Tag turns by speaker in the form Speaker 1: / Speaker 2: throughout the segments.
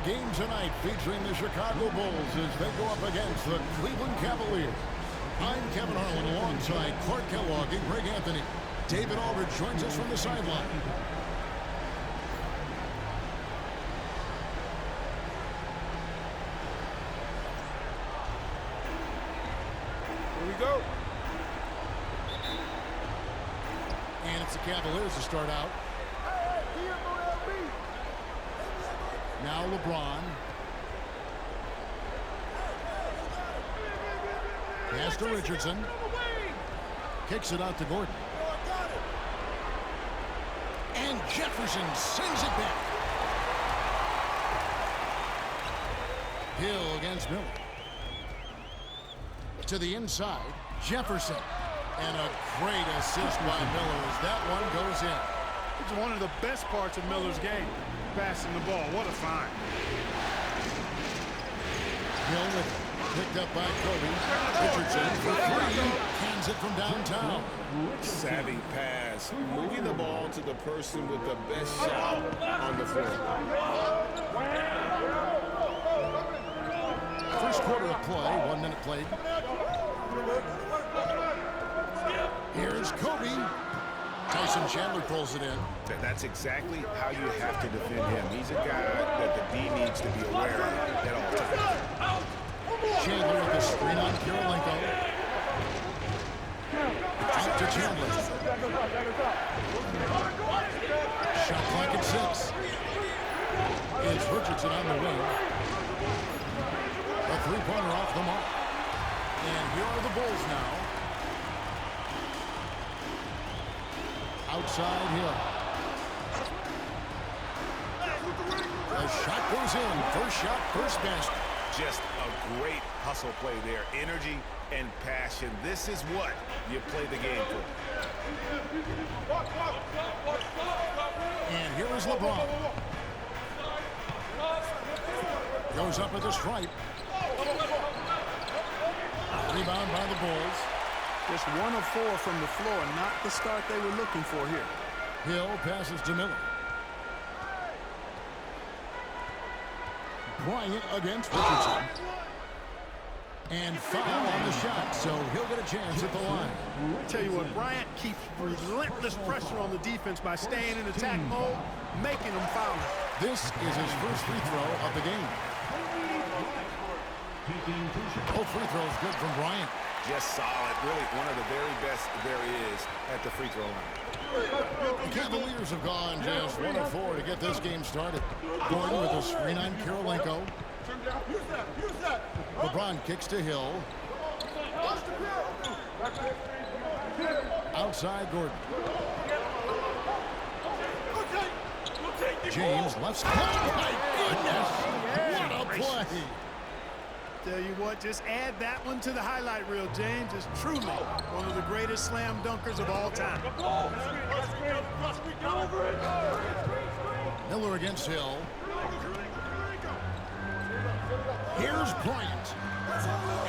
Speaker 1: game tonight featuring the Chicago Bulls as they go up against the Cleveland Cavaliers. I'm Kevin Harlan alongside Clark Kellogg and Greg Anthony. David Aldridge joins us from the sideline.
Speaker 2: Here we go.
Speaker 1: And it's the Cavaliers to start out. Now LeBron. Pass to Richardson. Kicks it out to Gordon. And Jefferson sends it back. Hill against Miller. To the inside, Jefferson. And a great assist by Miller as that one goes in.
Speaker 2: It's one of the best parts of Miller's game, passing the ball. What a find.
Speaker 1: Hill with it. Picked up by Kobe. Richardson for three. Hands it from downtown.
Speaker 3: Savvy pass. Moving the ball to the person with the best shot on the floor.
Speaker 1: First quarter of play. 1 minute played. Here's Kobe. Tyson Chandler pulls it in.
Speaker 3: That's exactly how you have to defend him. He's a guy that the D needs to be aware of at all times.
Speaker 1: Chandler with the screen on Kirilenko. Out to Chandler. Shot clock at 6. It's Richardson on the wing. A three-pointer off the mark. And here are the Bulls now. Outside Hill. The shot goes in. First shot, first basket.
Speaker 3: Just a great hustle play there. Energy and passion. This is what you play the game for.
Speaker 1: And here is LeBron. Goes up at the stripe. Rebound by the Bulls.
Speaker 2: Just 1 of 4 from the floor, not the start they were looking for here.
Speaker 1: Hill passes to Miller. Bryant against Richardson. And foul on the shot, so he'll get a chance at the line.
Speaker 2: I tell you what, Bryant keeps relentless pressure on the defense by staying in attack mode, making them foul.
Speaker 1: This is his first free throw of the game. Both free throws good from Bryant.
Speaker 3: Just solid. Really one of the very best there is at the free throw line.
Speaker 1: The Cavaliers have gone just 1 of 4 to get this game started. Gordon with a screen on Kirilenko. LeBron kicks to Hill. Outside Gordon. James left side. Oh my goodness! What a play!
Speaker 2: Tell you what, just add that one to the highlight reel, James. Is truly one of the greatest slam dunkers of all time.
Speaker 1: Miller against Hill. Here's Bryant.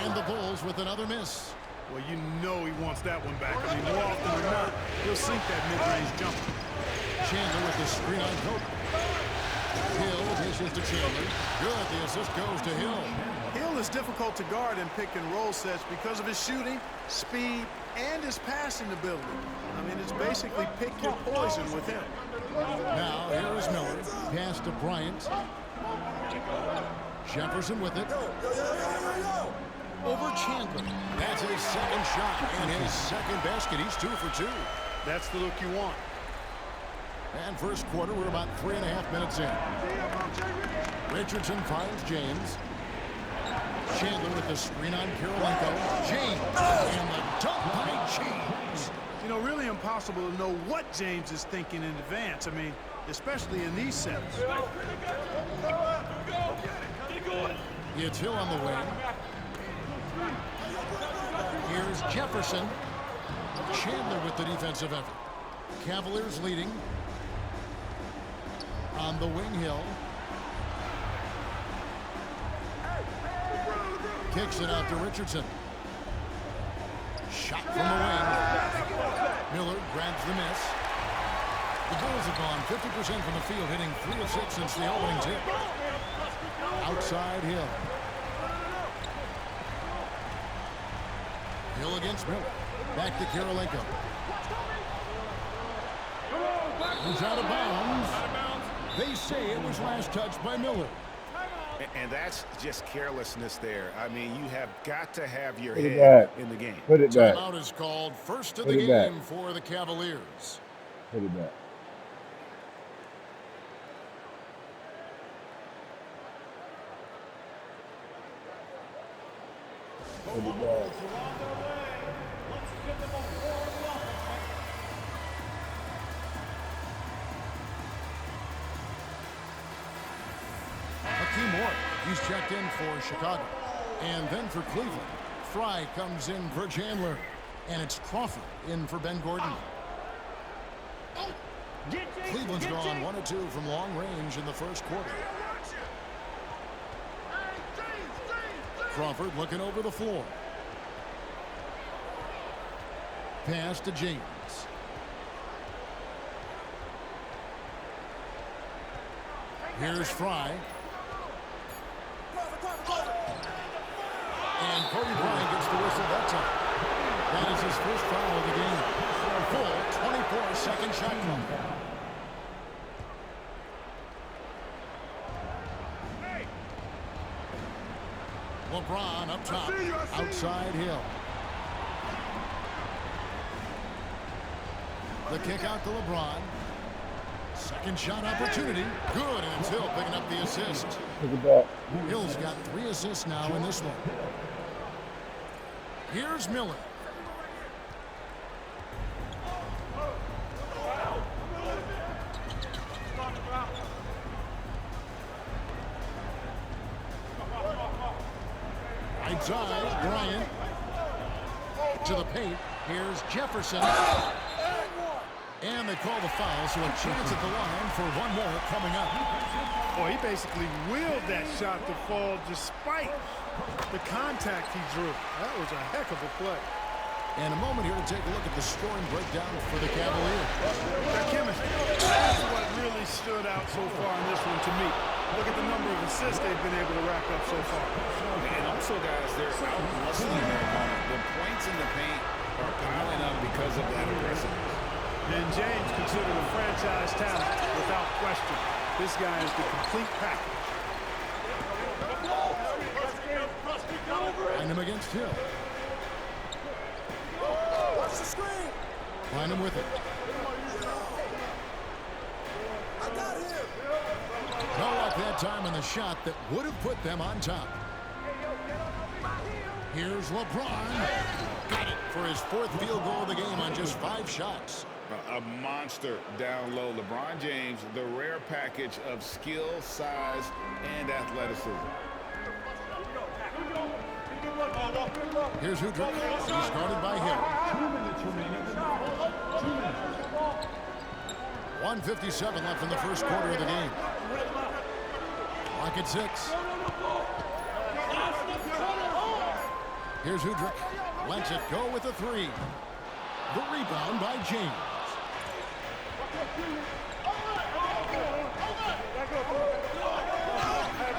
Speaker 1: And the Bulls with another miss.
Speaker 2: Well, you know he wants that one back. I mean, more often than not, he'll sink that mid-range jumper.
Speaker 1: Chandler with the screen on Kobe. Hill dishes to Chandler. Good. The assist goes to Hill.
Speaker 2: Hill is difficult to guard in pick-and-roll sets because of his shooting, speed, and his passing ability. I mean, it's basically pick your poison with him.
Speaker 1: Now, here is Miller. Pass to Bryant. Jefferson with it. Over Chandler. That's his second shot and his second basket. He's 2 for 2.
Speaker 2: That's the look you want.
Speaker 1: And first quarter, we're about 3.5 minutes in. Richardson finds James. Chandler with the screen on Kirilenko. James. And the dunk by James.
Speaker 2: You know, really impossible to know what James is thinking in advance. I mean, especially in these sets.
Speaker 1: It's Hill on the wing. Here's Jefferson. Chandler with the defensive effort. Cavaliers leading. On the wing, Hill. Kicks it out to Richardson. Shot from the wing. Miller grabs the miss. The Bulls have gone 50% from the field, hitting 3 of 6 since the opening tip. outside Hill. Hill against Miller. Back to Karolinko. He's out of bounds. They say it was last touched by Miller.
Speaker 3: And that's just carelessness there. I mean, you have got to have your
Speaker 4: Put it
Speaker 3: head
Speaker 4: back.
Speaker 3: in the game.
Speaker 4: Put it back.
Speaker 1: Timeout is called. First of
Speaker 4: Put
Speaker 1: the
Speaker 4: it back.
Speaker 1: game for the Cavaliers.
Speaker 4: Put it back. Put it back.
Speaker 1: Hakeem Moore, he's checked in for Chicago. And then for Cleveland, Fry comes in for Chandler. And it's Crawford in for Ben Gordon. Cleveland's gone 1 of 2 from long range in the first quarter. Crawford looking over the floor. Pass to James. Here's Fry. And Kobe Bryant gets the whistle that time. That is his first foul of the game. Full 24-second shot clock. LeBron up top, outside Hill. The kick out to LeBron. Second shot opportunity. Good, and it's Hill picking up the assist.
Speaker 4: Put it back.
Speaker 1: Hill's got 3 assists now in this one. Here's Miller. Right side, Bryant. To the paint. Here's Jefferson. And they call the foul, so a chance at the line for one more coming up.
Speaker 2: Boy, he basically willed that shot to fall despite the contact he drew. That was a heck of a play.
Speaker 1: And a moment here to take a look at the scoring breakdown for the Cavaliers.
Speaker 2: Their chemistry. That's what really stood out so far in this one to me. Look at the number of assists they've been able to rack up so far.
Speaker 3: And also, guys, they're out hustling their opponent. The points in the paint are piling up because of that aggressiveness.
Speaker 2: And James considered a franchise talent without question. This guy is the complete package.
Speaker 1: Find him against Hill. Find him with it. No luck that time on the shot that would have put them on top. Here's LeBron. Got it for his 4th field goal of the game on just 5 shots.
Speaker 3: A monster down low. LeBron James, the rare package of skill, size, and athleticism.
Speaker 1: Here's Udrih. He's guarded by Hill. 1:57 left in the first quarter of the game. Clock at 6. Here's Udrih. Lets it go with a 3. The rebound by James.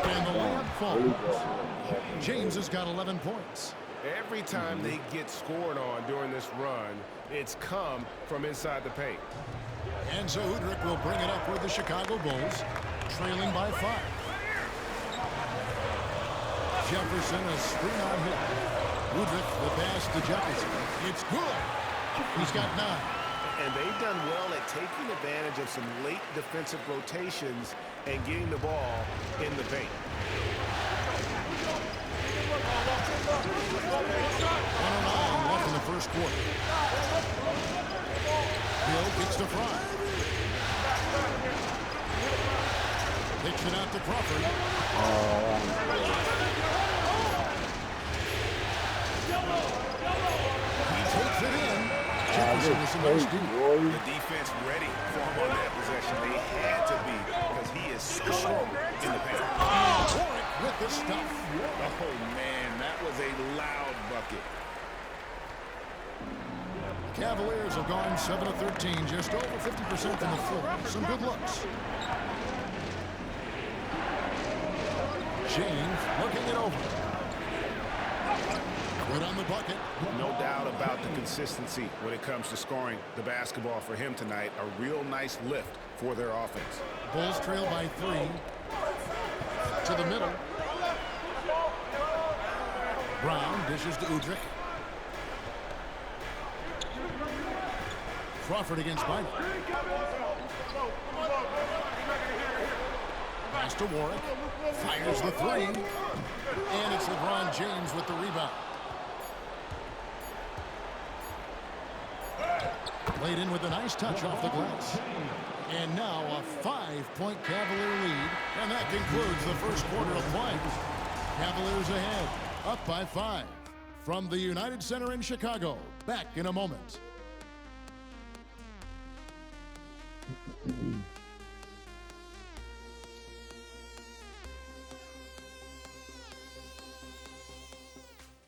Speaker 1: And the layup falls. James has got 11 points.
Speaker 3: Every time they get scored on during this run, it's come from inside the paint.
Speaker 1: And so Udrih will bring it up with the Chicago Bulls, trailing by 5. Jefferson, a screen on Hill. Udrih, the pass to Jefferson. It's good. He's got 9.
Speaker 3: And they've done well at taking advantage of some late defensive rotations and getting the ball in the paint.
Speaker 1: 109 left in the first quarter. Hill gets to Fry. Takes it out to Crawford. He takes it in. Jefferson is the next deep.
Speaker 3: The defense ready for him on that possession. They had to be because he is so strong in the paint.
Speaker 1: Warwick with the stuff.
Speaker 3: Oh, man, that was a loud bucket.
Speaker 1: Cavaliers have gone 7 of 13, just over 50% from the floor. Some good looks. James looking it over. Good on the bucket.
Speaker 3: No doubt about the consistency when it comes to scoring the basketball for him tonight. A real nice lift for their offense.
Speaker 1: Bulls trail by 3. To the middle. Brown dishes to Udrih. Crawford against Bynum. Pass to Warwick. Fires the 3. And it's LeBron James with the rebound. Laid in with a nice touch off the glass. And now a 5-point Cavalier lead. And that concludes the first quarter of play. Cavaliers ahead, up by 5. From the United Center in Chicago. Back in a moment.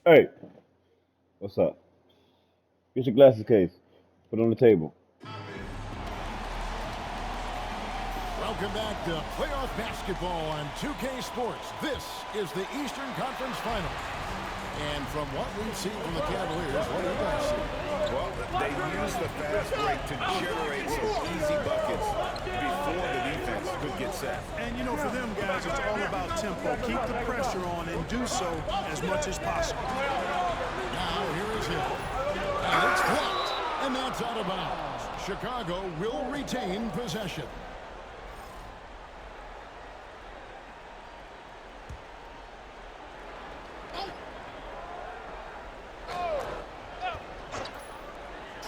Speaker 4: Hey, what's up? Get your glasses case. Put it on the table.
Speaker 1: Welcome back to playoff basketball on 2K Sports. This is the Eastern Conference Finals. And from what we've seen from the Cavaliers, what do you guys see?
Speaker 3: Well, they use the fast break to generate some easy buckets before the defense could get set.
Speaker 2: And, you know, for them guys, it's all about tempo. Keep the pressure on and do so as much as possible.
Speaker 1: Now, here is Hill. And it's blocked. And that's out of bounds. Chicago will retain possession.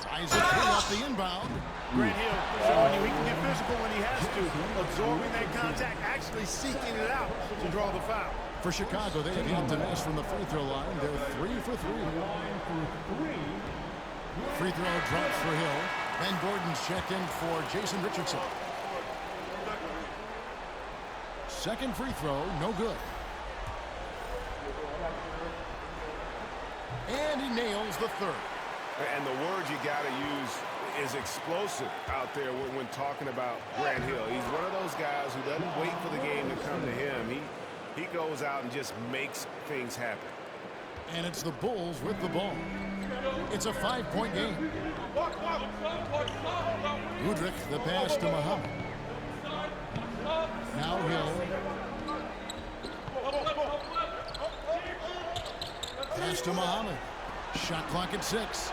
Speaker 1: Tries a 3 off the inbound.
Speaker 2: Grant Hill showing you he can get physical when he has to, absorbing that contact, actually seeking it out to draw the foul.
Speaker 1: For Chicago, they have yet to miss from the free throw line. They're 3 for 3. Free throw drops for Hill. Ben Gordon's checked in for Jason Richardson. Second free throw, no good. And he nails the third.
Speaker 3: And the word you got to use is explosive out there when talking about Grant Hill. He's one of those guys who doesn't wait for the game to come to him. He goes out and just makes things happen.
Speaker 1: And it's the Bulls with the ball. It's a 5-point game. Udrih, the pass to Muhammad. Now Hill. Pass to Muhammad. Shot clock at 6.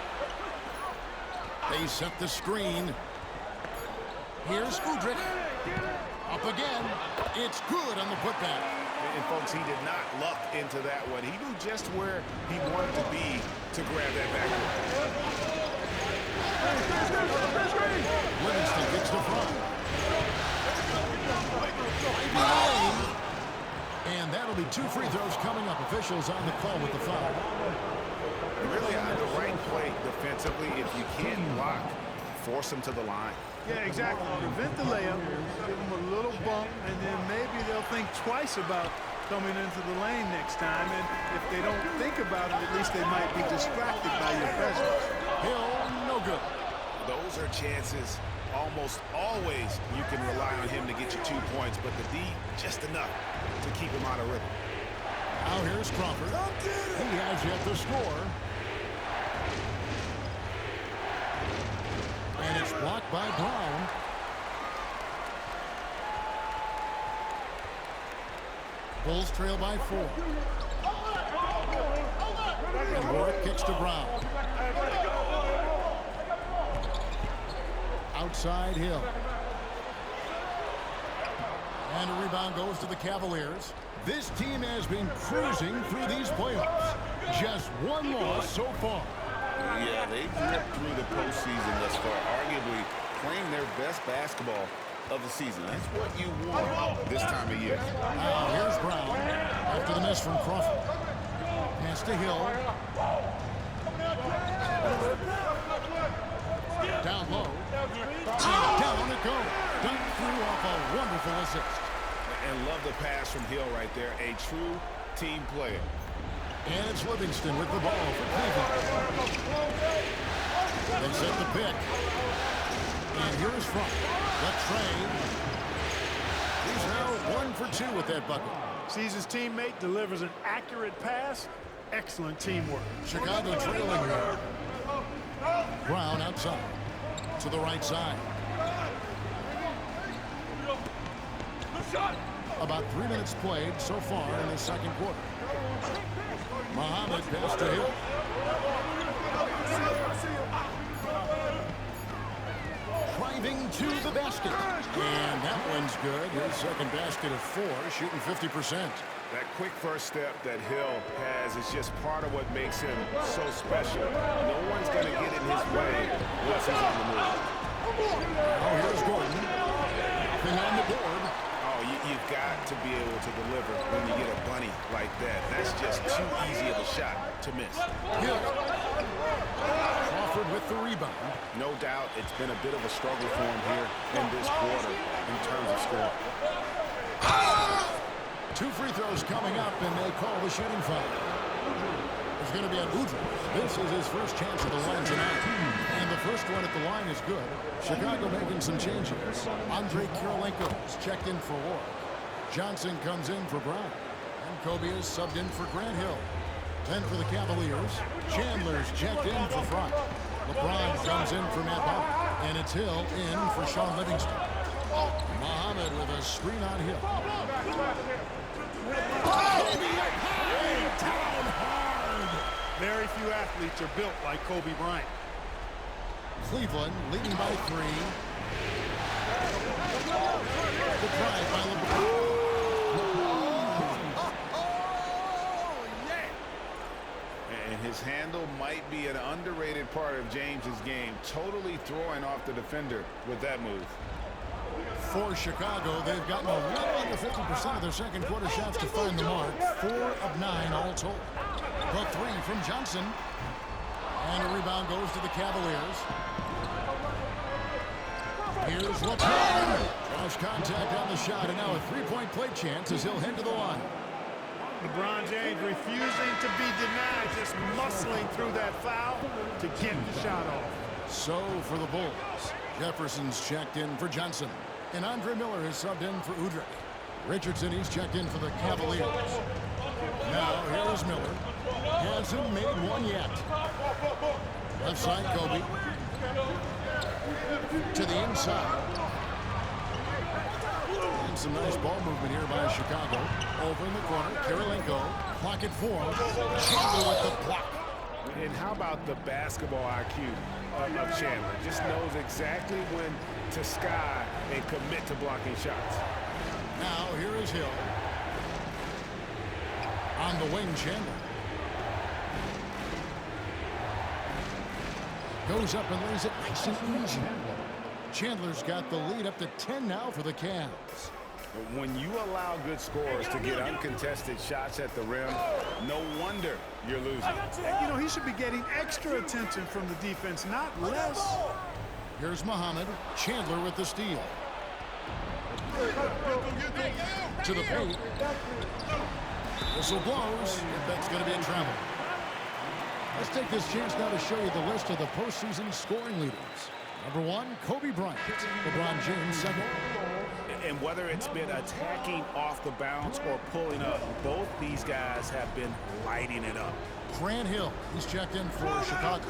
Speaker 1: They set the screen. Here's Udrih. Up again. It's good on the putback.
Speaker 3: And folks, he did not luck into that one. He knew just where he wanted to be to grab that backboard.
Speaker 1: Livingston gets the front. And that'll be 2 free throws coming up. Officials on the call with the foul.
Speaker 3: Really on the right play defensively. If you can't block, force him to the line.
Speaker 2: Yeah, exactly. Prevent the layup, give them a little bump, and then maybe they'll think twice about coming into the lane next time. And if they don't think about it, at least they might be distracted by your presence.
Speaker 1: Hill, no good.
Speaker 3: Those are chances almost always you can rely on him to get you 2 points, but the D, just enough to keep him out of rhythm.
Speaker 1: Now here's Crawford. He has yet to score. And it's blocked by Brown. Bulls trail by 4. And Warwick kicks to Brown. Outside Hill. And a rebound goes to the Cavaliers. This team has been cruising through these playoffs. Just 1 loss so far.
Speaker 5: Yeah, they've ripped through the postseason thus far, arguably playing their best basketball of the season. That's what you want this time of year.
Speaker 1: Now here's Brown after the miss from Crawford. Pass to Hill. Down low. And down it goes. Dunked through off a wonderful assist.
Speaker 3: And love the pass from Hill right there. A true team player.
Speaker 1: And it's Livingston with the ball for Cleveland. They set the pick. And here's Front. The train. He's now 1 for 2 with that bucket.
Speaker 2: Sees his teammate, delivers an accurate pass. Excellent teamwork.
Speaker 1: Chicago trailing here. Brown outside to the right side. About 3 minutes played so far in the second quarter. Muhammad pass to Hill. Driving to the basket. And that one's good. His second basket of 4, shooting 50%.
Speaker 3: That quick first step that Hill has is just part of what makes him so special. No one's going to get in his way once he's on the move.
Speaker 1: Oh, here's Gordon. Nothing on the board.
Speaker 3: Oh, you've got to be able to deliver when you get a bunny like that. That's just too easy of a shot to miss.
Speaker 1: Hill. Crawford with the rebound.
Speaker 3: No doubt it's been a bit of a struggle for him here in this quarter in terms of scoring.
Speaker 1: 2 free throws coming up, and they call the shooting foul. It's going to be on Udrih. This is his first chance at the line tonight. And the first one at the line is good. Chicago making some changes. Andrei Kirilenko is checked in for Ward. Johnson comes in for Brown. And Kobe is subbed in for Grant Hill. 10 for the Cavaliers. Chandler's checked in for Front. LeBron comes in for Matt Bauer. And it's Hill in for Sean Livingston. Muhammad with a screen on Hill. Down hard.
Speaker 2: Very few athletes are built like Kobe Bryant.
Speaker 1: Cleveland leading by 3. The drive by LeBron.
Speaker 3: And his handle might be an underrated part of James's game. Totally throwing off the defender with that move.
Speaker 1: For Chicago, they've gotten a little under 50% of their second quarter shots to find the mark. 4 of 9 all told. The 3 from Johnson. And a rebound goes to the Cavaliers. Here's LeBron. Cross contact on the shot, and now a three-point play chance as he'll head to the line.
Speaker 2: LeBron James refusing to be denied, just muscling through that foul to get the shot off.
Speaker 1: So for the Bulls, Jefferson's checked in for Johnson. And Andre Miller is subbed in for Udrih. Richardson, he's checked in for the Cavaliers. Now, here's Miller. Hasn't made one yet. Left side, Kobe. To the inside. And some nice ball movement here by Chicago. Over in the corner, Kirilenko. Clock at 4. Chandler with the block.
Speaker 3: And how about the basketball IQ of Chandler? Just knows exactly when to sky and commit to blocking shots.
Speaker 1: Now, here is Hill. On the wing, Chandler. Goes up and lays it nice and easy. Chandler's got the lead up to 10 now for the Cavs.
Speaker 3: When you allow good scorers to get uncontested shots at the rim, no wonder you're losing.
Speaker 2: You know, he should be getting extra attention from the defense, not less.
Speaker 1: Here's Muhammad. Chandler with the steal. To the paint. Whistle blows. That's going to be a travel. Let's take this chance now to show you the list of the postseason scoring leaders. Number 1, Kobe Bryant. LeBron James, second.
Speaker 3: And whether it's been attacking off the bounce or pulling up, both these guys have been lighting it up.
Speaker 1: Grant Hill, he's checked in for Chicago.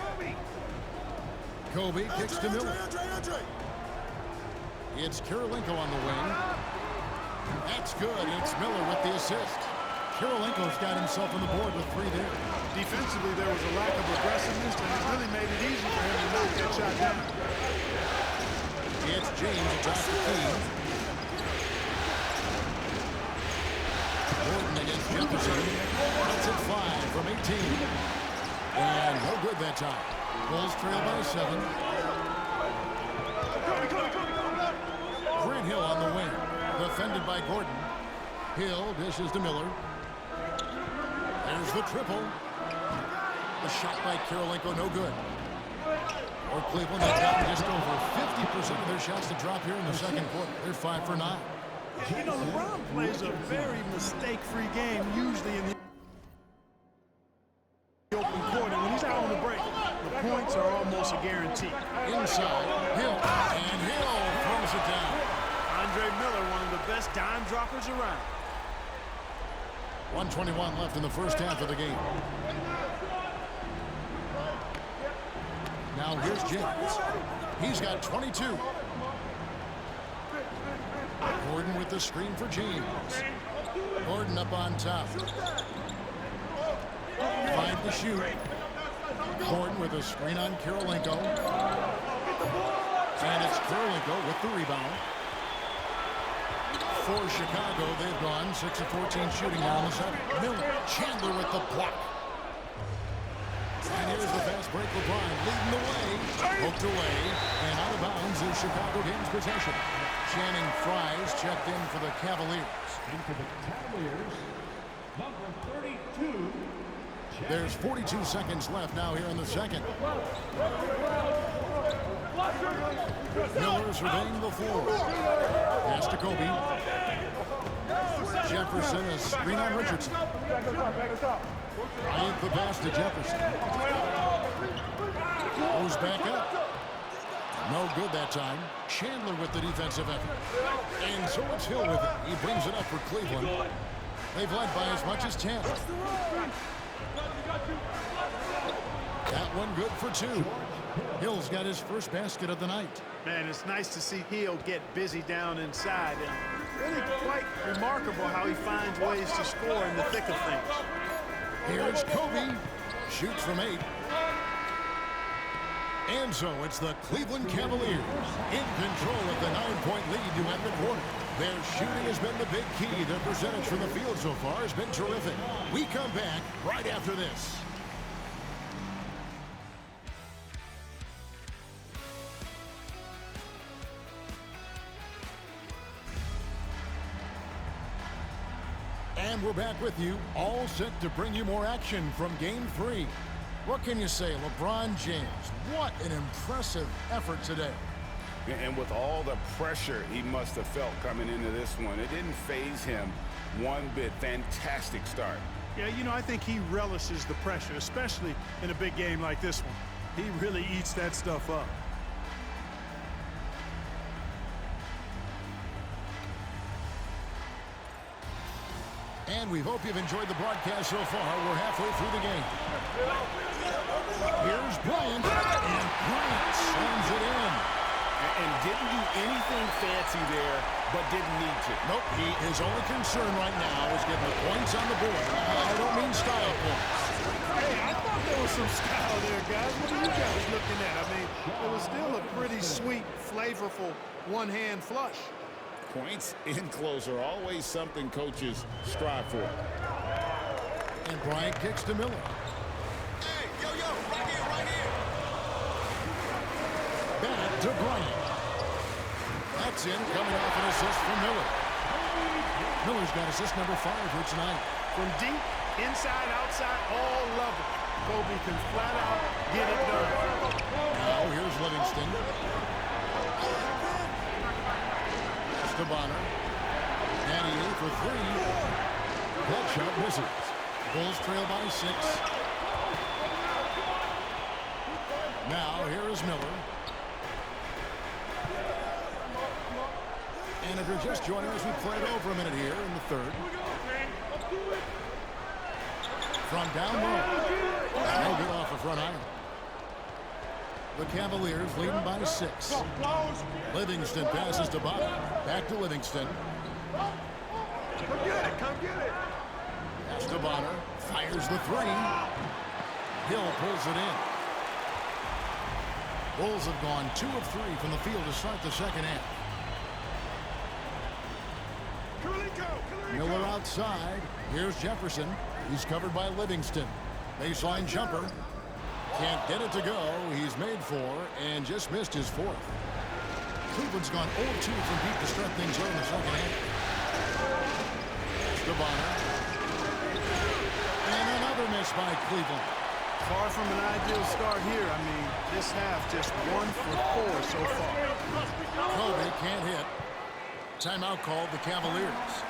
Speaker 1: Kobe kicks to Miller. It's Kirilenko on the wing. That's good. It's Miller with the assist. Kirilenko's got himself on the board with 3 there.
Speaker 2: Defensively, there was a lack of aggressiveness, and it really made it easy for him to knock that shot down.
Speaker 1: It's James atop the key. Gordon against Jefferson. That's at 5 from 18. And no good that time. Bulls trail by 7. Grant Hill on the wing. Defended by Gordon. Hill dishes to Miller. There's the triple. The shot by Kirilenko, no good. Or Cleveland has gotten just over 50% of their shots to drop here in the second quarter. They're 5 for 9.
Speaker 2: You know, LeBron plays a very mistake-free game, usually in the open court. And when he's out on the break, the points are almost a guarantee.
Speaker 1: Inside, Hill, and Hill throws it down.
Speaker 2: Andre Miller, one of the best dime droppers around.
Speaker 1: 1:21 left in the first half of the game. Now here's James. He's got 22. Gordon with the screen for James. Gordon up on top. 5 to shoot. Gordon with a screen on Kirilenko. And it's Kirilenko with the rebound. For Chicago, they've gone 6 of 14 shooting now in the second. Miller, Chandler with the block. And here's the fast break. LeBron leading the way. Poked away. And out of bounds is Chicago gains possession. Channing Frye's checked in for the Cavaliers.
Speaker 6: Into the Cavaliers, number 32.
Speaker 1: There's 42 seconds left now here in the second. Miller surveying the floor. Pass to Kobe. Jefferson, a screen on Richardson. Bryant the pass to Jefferson. Goes back up. No good that time. Chandler with the defensive effort. And so it's Hill with it. He brings it up for Cleveland. They've led by as much as 10. That one good for 2. Hill's got his first basket of the night.
Speaker 2: Man, it's nice to see Hill get busy down inside. And really quite remarkable how he finds ways to score in the thick of things.
Speaker 1: Here's Kobe. Shoots from 8. And so it's the Cleveland Cavaliers in control of the 9-point lead to end the quarter. Their shooting has been the big key. Their percentage from the field so far has been terrific. We come back right after this. And we're back with you, all set to bring you more action from Game 3. What can you say, LeBron James? What an impressive effort today.
Speaker 3: And with all the pressure he must have felt coming into this one, it didn't faze him one bit. Fantastic start.
Speaker 2: Yeah, you know, I think he relishes the pressure, especially in a big game like this one. He really eats that stuff up.
Speaker 1: And we hope you've enjoyed the broadcast so far. We're halfway through the game. Here's Bryant, and Bryant slams it in.
Speaker 3: And didn't do anything fancy there, but didn't need to.
Speaker 1: Nope, his only concern right now is getting the points on the board. I don't mean style points.
Speaker 2: Hey, I thought there was some style there, guys. What are you guys looking at? I mean, it was still a pretty sweet, flavorful one-hand flush.
Speaker 5: Points in close are always something coaches strive for.
Speaker 1: And Bryant kicks to Miller.
Speaker 5: Hey, yo, right here.
Speaker 1: Back to Bryant. That's in, coming off an assist from Miller. Miller's got assist number 5 here tonight.
Speaker 2: From deep, inside, outside, all level. Kobe can flat out get it done.
Speaker 1: Now here's Livingston. To Bonner. Danny for 3. That shot misses. Bulls trail by 6. Now here is Miller. And if you're just joining us, we played over a minute here in the third. From down low. No good off the front iron. The Cavaliers leading by 6. Livingston passes to Bonner. Back to Livingston.
Speaker 2: Come get it.
Speaker 1: Pass to Bonner. Fires the 3. Hill pulls it in. Bulls have gone 2 of 3 from the field to start the second half. Miller outside. Here's Jefferson. He's covered by Livingston. Baseline jumper. Can't get it to go. He's made 4 and just missed his 4th. Cleveland's gone 0-2 from deep to start things out in the second half. To Bonner. And another miss by Cleveland.
Speaker 2: Far from an ideal start here. I mean, this half just 1 for 4 so far.
Speaker 1: Kobe can't hit. Timeout called the Cavaliers.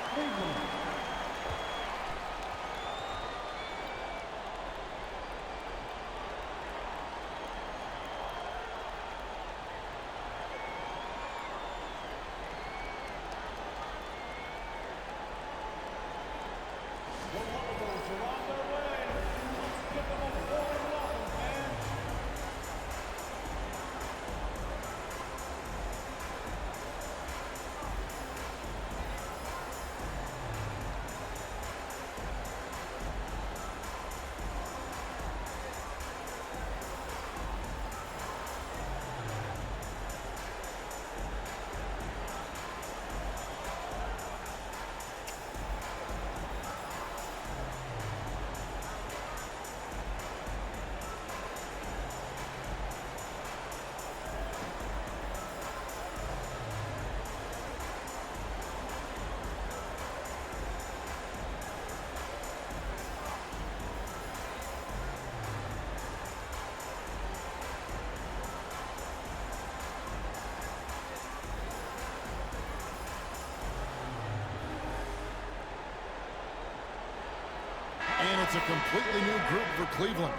Speaker 1: And it's a completely new group for Cleveland.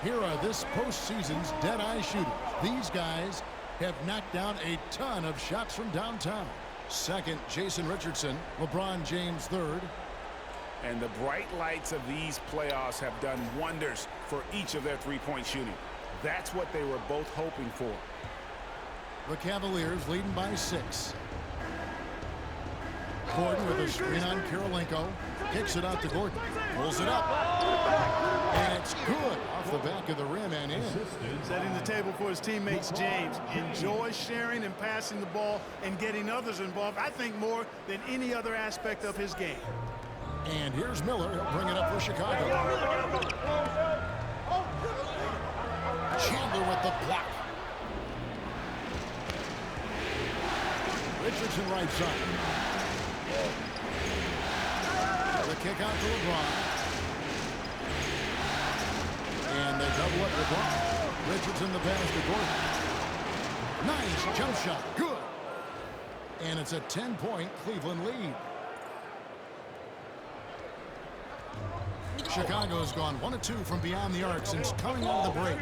Speaker 1: Here are this postseason's dead-eye shooters. These guys have knocked down a ton of shots from downtown. Second, Jason Richardson. LeBron James third.
Speaker 3: And the bright lights of these playoffs have done wonders for each of their three-point shooting. That's what they were both hoping for.
Speaker 1: The Cavaliers leading by 6. Gordon with a screen on Kirilenko. Kicks it out to Gordon. Pulls it up. And it's good off the back of the rim and in.
Speaker 2: Setting the table for his teammates, James. Enjoys sharing and passing the ball and getting others involved, I think, more than any other aspect of his game.
Speaker 1: And here's Miller. He'll bring it up for Chicago. Chandler with the block. Richardson right side. The kick out to LeBron. And they double up LeBron. Richardson the pass to Gordon. Nice jump shot. Good. And it's a 10-point Cleveland lead. Chicago's gone 1 of 2 from beyond the arc since coming out of the break.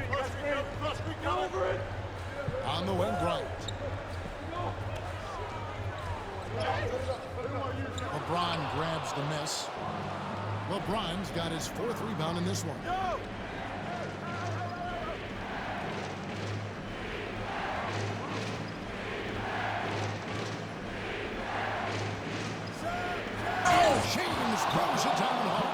Speaker 1: On the wing, Bryant. LeBron grabs the miss. LeBron's got his 4th rebound in this one. James throws it down hard.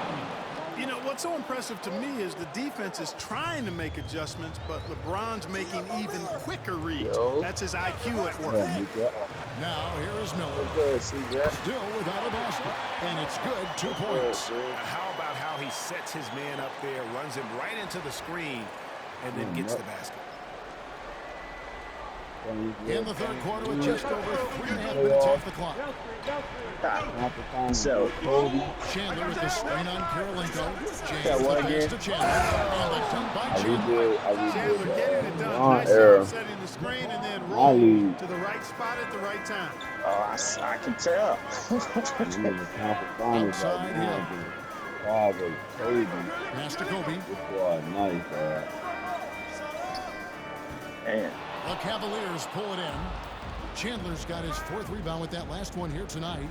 Speaker 2: You know, what's so impressive to me is the defense is trying to make adjustments, but LeBron's making even quicker reads. That's his IQ at work.
Speaker 1: Now, here is Miller. Still without a basket. And it's good, 2 points.
Speaker 3: How about how he sets his man up there, runs him right into the screen, and then gets the basket.
Speaker 1: In the third quarter with just over 3.5 minutes off the clock.
Speaker 7: So,
Speaker 1: Chandler with the screen on Kirilenko. James the pass to Chandler. And the dunk by Chandler.
Speaker 2: Chandler getting it done. Nice job setting the screen and then rolling to the right spot at the right time.
Speaker 7: I can tell.
Speaker 1: Outside Hill. Pass to Kobe.
Speaker 7: Man.
Speaker 1: The Cavaliers pull it in. Chandler's got his 4th rebound with that last one here tonight.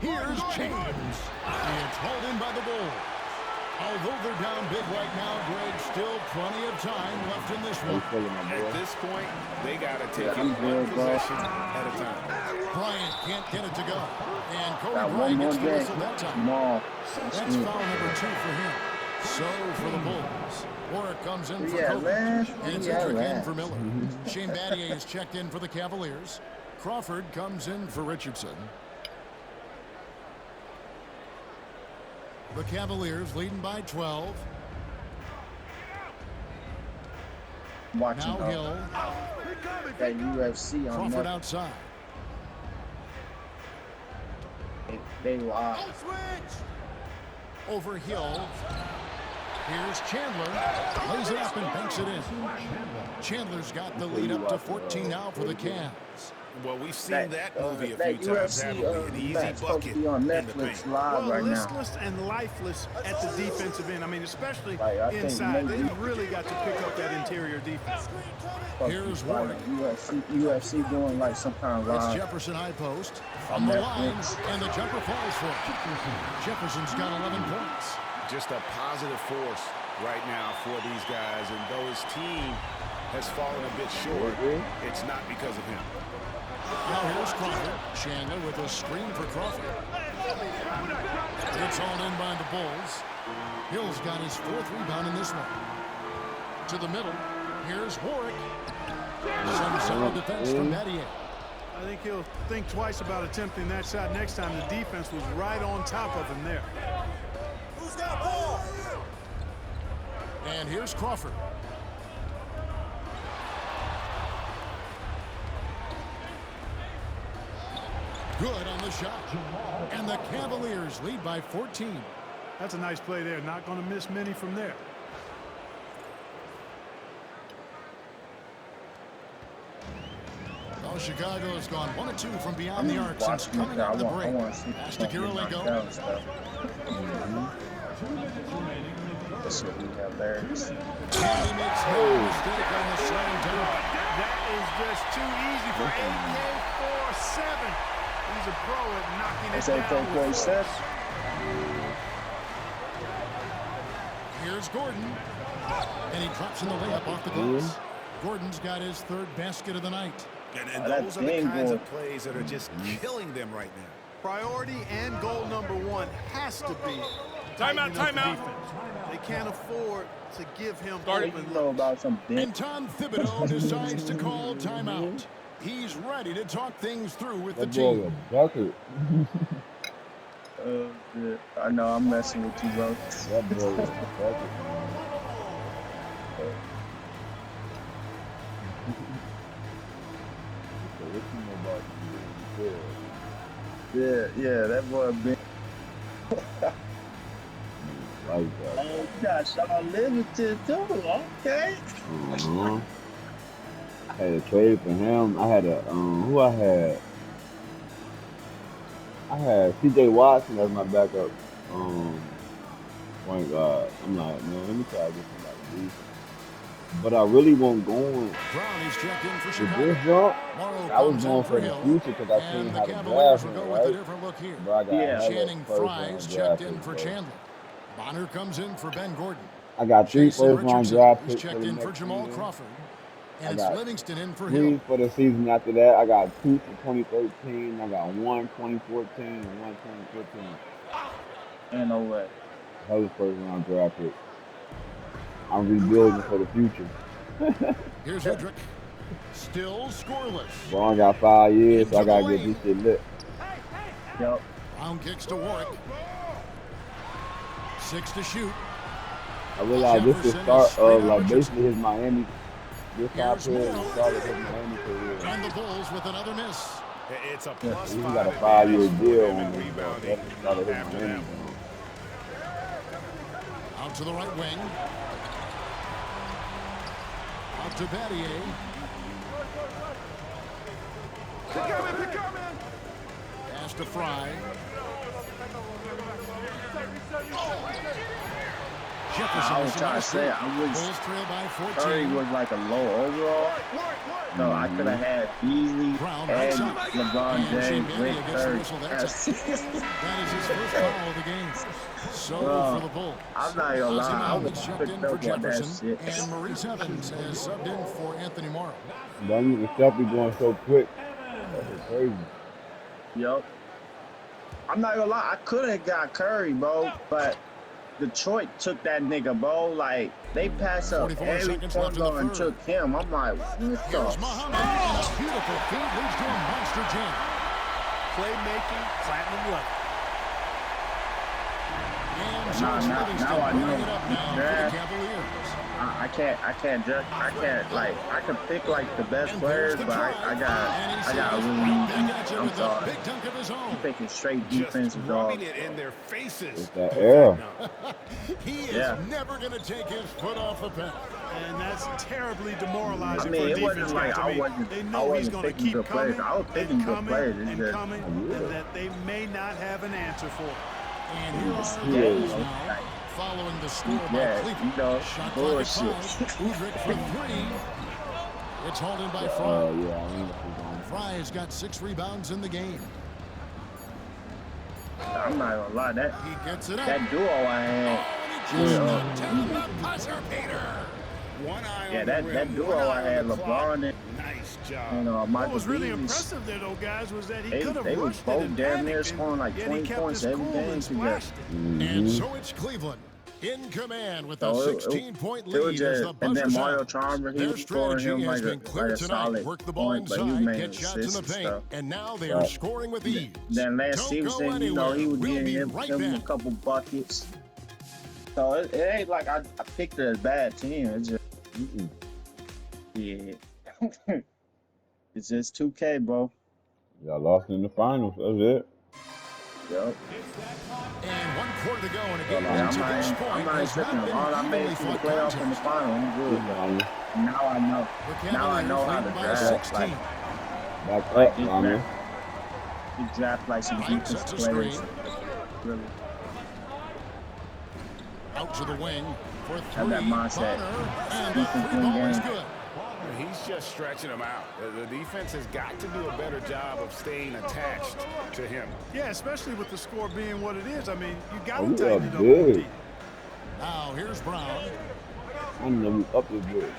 Speaker 1: Here's James. And it's hauled in by the Bulls. Although they're down big right now, Greg, still plenty of time left in this one.
Speaker 3: At this point, they got to take it 1 possession at a time.
Speaker 1: Bryant can't get it to go. And Kobe Bryant gets the whistle that time. That's foul number 2 for him. So for the Bulls. Warwick comes in for Kobe. And it's Hendrick in for Miller. Shane Battier is checked in for the Cavaliers. Crawford comes in for Richardson. The Cavaliers leading by 12.
Speaker 7: Watching
Speaker 1: Now Hill.
Speaker 7: that UFC on
Speaker 1: Crawford
Speaker 7: Netflix.
Speaker 1: outside.
Speaker 7: They live.
Speaker 1: Over Hill. Here's Chandler. Lays it up and banks it in. Chandler's got the lead up to 14 now for the Cavs.
Speaker 3: Well, we've seen that movie a few times,
Speaker 7: UFC
Speaker 3: haven't we? An easy
Speaker 7: match supposed
Speaker 3: bucket
Speaker 7: to be on
Speaker 3: in the
Speaker 7: Netflix
Speaker 3: paint.
Speaker 7: live
Speaker 2: Well,
Speaker 7: right now.
Speaker 2: listless and lifeless at the defensive end. I mean, especially
Speaker 7: I think
Speaker 2: inside.
Speaker 7: maybe-
Speaker 2: They've really got to pick up that interior defense.
Speaker 1: Here's Warwick.
Speaker 7: UFC doing like some kind of
Speaker 1: It's
Speaker 7: live.
Speaker 1: Jefferson high post from the line, and the jumper falls for it. Jefferson's got 11 points.
Speaker 3: Just a positive force right now for these guys, and though his team has fallen a bit short, it's not because of him.
Speaker 1: Now here's Crawford. Chandler with a screen for Crawford. It's all in by the Bulls. Hill's got his 4th rebound in this one. To the middle. Here's Warwick. Some solid defense from Battier.
Speaker 2: I think he'll think twice about attempting that shot next time. The defense was right on top of him there.
Speaker 1: And here's Crawford. Good on the shot. And the Cavaliers lead by 14.
Speaker 2: That's a nice play there. Not going to miss many from there.
Speaker 1: Well, Chicago has gone 1 of 2 from beyond the arc since coming out of the break. Pass to Kirilenko.
Speaker 7: That should be hilarious.
Speaker 1: And he makes no mistake on the slam dunk.
Speaker 2: That is just too easy for AK-47. He's a pro at knocking it
Speaker 7: That's
Speaker 2: down with
Speaker 7: AK-47.
Speaker 2: force.
Speaker 1: Here's Gordon. And he drops in the layup off the glass. Gordon's got his third basket of the night.
Speaker 3: And
Speaker 7: That's
Speaker 3: those are the
Speaker 7: dang
Speaker 3: kinds
Speaker 7: good.
Speaker 3: of plays that are just killing them right now.
Speaker 2: Priority and goal number one has to be
Speaker 8: Timeout,
Speaker 2: tightening up the
Speaker 8: timeout.
Speaker 2: defense. They can't afford to give him
Speaker 7: What
Speaker 2: open
Speaker 7: you know
Speaker 2: looks.
Speaker 7: about some
Speaker 1: And
Speaker 7: dick?
Speaker 1: Tom Thibodeau decides to call timeout. He's ready to talk things through with the
Speaker 4: That boy
Speaker 1: team.
Speaker 4: a bucket.
Speaker 7: Shit. I know I'm messing with you, bro.
Speaker 4: That boy a bucket, man. So what you know about the
Speaker 7: Yeah, that boy been.
Speaker 4: like that?
Speaker 7: Oh gosh, I'm limited too. Okay.
Speaker 4: Uh-huh. I had a trade for him. I had a who I had? I had CJ Watson as my backup. Point guard. I'm like, man, let me try to get somebody decent. But I really wasn't going
Speaker 1: Brown is checked in for
Speaker 4: with
Speaker 1: Chicago.
Speaker 4: this jump.
Speaker 1: Morrow
Speaker 4: I was
Speaker 1: comes
Speaker 4: going
Speaker 1: in
Speaker 4: for the
Speaker 1: Hill.
Speaker 4: future because I
Speaker 1: And
Speaker 4: seen
Speaker 1: the
Speaker 4: how the
Speaker 1: Cavaliers
Speaker 4: draft
Speaker 1: will
Speaker 4: went,
Speaker 1: go with a
Speaker 4: right?
Speaker 1: different look here.
Speaker 4: But I got
Speaker 7: Yeah.
Speaker 4: hella
Speaker 1: Channing
Speaker 4: first
Speaker 1: Frye
Speaker 4: round
Speaker 1: is
Speaker 4: draft
Speaker 1: checked in
Speaker 4: picks,
Speaker 1: for
Speaker 4: so
Speaker 1: Chandler. Bonner comes in for Ben Gordon.
Speaker 4: I got 3
Speaker 1: Jason
Speaker 4: first round
Speaker 1: Richardson
Speaker 4: draft
Speaker 1: is
Speaker 4: picks for
Speaker 1: checked
Speaker 4: the
Speaker 1: in for
Speaker 4: next
Speaker 1: Jamal
Speaker 4: season.
Speaker 1: Crawford.
Speaker 4: I
Speaker 1: And it's
Speaker 4: got
Speaker 1: Livingston in for
Speaker 4: 3
Speaker 1: Hill.
Speaker 4: for the season after that. I got 2 for 2013. I got 1 2014 and 1 2015.
Speaker 7: Ain't no way.
Speaker 4: Hella first round draft pick. I'm rebuilding for the future.
Speaker 1: Here's Udrich. Still scoreless.
Speaker 4: Bron got 5 years, so I
Speaker 1: Into the
Speaker 4: gotta get
Speaker 1: lane.
Speaker 4: this shit lit.
Speaker 7: Yup.
Speaker 1: Brown kicks to Warwick. 6 to shoot.
Speaker 4: I realized this is the
Speaker 1: Jefferson
Speaker 4: start
Speaker 1: is straight
Speaker 4: of
Speaker 1: on
Speaker 4: like
Speaker 1: Richardson.
Speaker 4: basically his Miami. This time
Speaker 1: Here's
Speaker 4: period
Speaker 1: Morrow.
Speaker 4: started his Miami career.
Speaker 1: And the Bulls with another miss.
Speaker 3: It's a
Speaker 7: Yeah,
Speaker 3: plus
Speaker 4: He
Speaker 3: 5
Speaker 4: got a 5-year
Speaker 3: advantage for
Speaker 4: deal
Speaker 3: them
Speaker 4: on
Speaker 3: in
Speaker 4: his
Speaker 3: rebounding
Speaker 4: That's the start of his
Speaker 3: after
Speaker 4: Miami.
Speaker 3: that one.
Speaker 1: Out to the right wing. Out to Battier. Pass to Frye. Jefferson
Speaker 7: I was
Speaker 1: is
Speaker 7: trying
Speaker 1: another
Speaker 7: to say,
Speaker 1: steal.
Speaker 7: I wish
Speaker 1: Bulls trail by
Speaker 7: Curry
Speaker 1: 14.
Speaker 7: was like a low overall. No, I could have had Beasley
Speaker 1: Brown
Speaker 7: and
Speaker 1: breaks up.
Speaker 7: LeBron
Speaker 1: And
Speaker 7: James
Speaker 1: Shane
Speaker 7: with
Speaker 1: Battier gets the
Speaker 7: Curry.
Speaker 1: whistle. That is his first foul of the game. So
Speaker 7: Bro,
Speaker 1: for the Bulls.
Speaker 7: I'm not gonna lie, I
Speaker 1: Ozzy
Speaker 7: was
Speaker 1: checked
Speaker 7: pissed
Speaker 1: in for
Speaker 7: up on that
Speaker 1: Jefferson.
Speaker 7: shit.
Speaker 1: And Maurice Evans has subbed in for Anthony Morrow.
Speaker 4: But the stuff be going so quick. That's crazy.
Speaker 7: Yup. I'm not gonna lie, I could have got Curry, bro, but Detroit took that nigga, bro. Like, they passed up
Speaker 1: 44
Speaker 7: every
Speaker 1: seconds left
Speaker 7: point
Speaker 1: in the
Speaker 7: guard and
Speaker 1: third.
Speaker 7: took him. I'm like, what
Speaker 1: Here's
Speaker 7: the?
Speaker 1: Muhammad, and a beautiful feed leads to a monster jam.
Speaker 2: Playmaking, platinum level.
Speaker 1: And
Speaker 7: Nah,
Speaker 1: George
Speaker 7: nah,
Speaker 1: Livingston
Speaker 7: now I
Speaker 1: bringing
Speaker 7: know.
Speaker 1: it up now for the
Speaker 7: Yeah.
Speaker 1: Cavaliers.
Speaker 7: I can't, like, I can pick, like, the best
Speaker 1: And
Speaker 7: players,
Speaker 1: there's the
Speaker 7: but
Speaker 1: drive.
Speaker 7: I
Speaker 1: And he
Speaker 7: got
Speaker 1: says,
Speaker 7: really,
Speaker 1: right back at you
Speaker 7: I'm
Speaker 1: with a
Speaker 7: sorry.
Speaker 1: big dunk of his own.
Speaker 7: I'm picking straight
Speaker 3: Just
Speaker 7: defensive dog.
Speaker 3: rubbing it in their faces.
Speaker 4: It's that air.
Speaker 1: He is
Speaker 7: Yeah.
Speaker 1: never going to take his foot off the pedal.
Speaker 2: And that's terribly
Speaker 7: I
Speaker 2: demoralizing
Speaker 7: mean,
Speaker 2: for a
Speaker 7: it
Speaker 2: defense
Speaker 7: wasn't like
Speaker 2: guy.
Speaker 7: I
Speaker 2: I mean,
Speaker 7: wasn't,
Speaker 2: they
Speaker 7: I
Speaker 2: know he's
Speaker 7: wasn't
Speaker 2: going to
Speaker 7: picking
Speaker 2: keep
Speaker 7: good players.
Speaker 2: coming
Speaker 7: I was picking
Speaker 2: and
Speaker 7: good
Speaker 2: coming
Speaker 7: players. It's
Speaker 2: and
Speaker 7: just,
Speaker 2: coming, and that they may not have an answer for.
Speaker 1: And here are the
Speaker 7: yeah,
Speaker 1: Bulls now, following the score by
Speaker 7: yeah,
Speaker 1: Cleveland.
Speaker 7: you know,
Speaker 1: Shot clock at
Speaker 7: bullshit.
Speaker 1: 5. Udrich for 3. It's hauled in by Frye.
Speaker 4: Yeah, I mean, that's going.
Speaker 1: Frye has got 6 rebounds in the game.
Speaker 7: I'm not gonna lie, that
Speaker 1: He gets it up.
Speaker 7: that duo I had,
Speaker 1: Oh, and he just
Speaker 7: Yeah.
Speaker 1: knocked down the buzzer beater.
Speaker 3: One eye
Speaker 7: yeah,
Speaker 3: on the
Speaker 7: that
Speaker 3: rim,
Speaker 7: duo
Speaker 3: one eye
Speaker 7: I
Speaker 3: on
Speaker 7: had,
Speaker 3: the clock.
Speaker 7: LeBron and
Speaker 3: Nice job.
Speaker 2: What
Speaker 7: Michael
Speaker 2: was really
Speaker 7: Beasley.
Speaker 2: impressive there, though, guys, was that he
Speaker 7: They
Speaker 2: could have
Speaker 7: was
Speaker 2: rushed
Speaker 7: both
Speaker 2: it and
Speaker 7: damn near
Speaker 2: panicked,
Speaker 7: scoring like
Speaker 2: yet
Speaker 7: 20
Speaker 2: he kept
Speaker 7: points
Speaker 2: his
Speaker 7: every
Speaker 2: cool
Speaker 7: game
Speaker 2: and
Speaker 7: together.
Speaker 2: splashed it.
Speaker 1: And so it's Cleveland in command with a
Speaker 7: So it
Speaker 1: 16-point
Speaker 7: was
Speaker 1: lead as
Speaker 7: just,
Speaker 1: the
Speaker 7: and
Speaker 1: buzzer
Speaker 7: then Mario
Speaker 1: sounds.
Speaker 7: Chalmers, he
Speaker 1: Their
Speaker 7: was scoring
Speaker 1: strategy
Speaker 7: him
Speaker 1: has
Speaker 7: like
Speaker 1: been
Speaker 7: a
Speaker 1: clear tonight.
Speaker 7: solid
Speaker 1: Work the ball
Speaker 7: point, but he
Speaker 1: inside,
Speaker 7: made
Speaker 1: get shots in the
Speaker 7: assists and
Speaker 1: paint,
Speaker 7: stuff.
Speaker 1: and now they are
Speaker 4: Right.
Speaker 1: scoring with ease.
Speaker 7: Then last
Speaker 1: Don't go
Speaker 7: season, you know, he
Speaker 1: anywhere.
Speaker 7: was
Speaker 1: We'll
Speaker 7: getting
Speaker 1: be
Speaker 7: him,
Speaker 1: right
Speaker 7: him a
Speaker 1: back.
Speaker 7: couple buckets. So it ain't like I picked a bad team. It's just, yeah. It's just 2K, bro.
Speaker 4: Y'all lost in the finals. That's it.
Speaker 7: Yup.
Speaker 1: And 1 quarter to go in a game
Speaker 7: Yeah,
Speaker 1: to this
Speaker 7: I'm
Speaker 1: point
Speaker 7: not
Speaker 1: has
Speaker 7: expecting
Speaker 1: not been
Speaker 7: all I made
Speaker 1: evenly
Speaker 7: it to the
Speaker 1: fought
Speaker 7: playoff in the
Speaker 1: contest.
Speaker 7: final. I'm good, bro. Now I know.
Speaker 1: The
Speaker 7: Now I know how to
Speaker 1: Cavaliers lead by
Speaker 7: draft.
Speaker 1: 16.
Speaker 7: Like,
Speaker 4: Back up, Tommy.
Speaker 7: you draft like some
Speaker 1: Mike
Speaker 7: defensive
Speaker 1: sets a
Speaker 7: players.
Speaker 1: screen.
Speaker 7: Really.
Speaker 1: Out to the wing for
Speaker 7: Have that
Speaker 1: three.
Speaker 7: mindset.
Speaker 1: Bonner, and the
Speaker 7: Defense
Speaker 1: three
Speaker 7: win
Speaker 1: ball is
Speaker 7: game.
Speaker 1: good.
Speaker 3: He's just stretching him out. The defense has got to do a better job of staying attached to him.
Speaker 2: Yeah, especially with the score being what it is. I mean, you got
Speaker 4: Oh,
Speaker 2: to
Speaker 4: we
Speaker 2: tighten
Speaker 4: up
Speaker 2: it up.
Speaker 4: good.
Speaker 1: Now here's Brown.
Speaker 4: I know we up this good.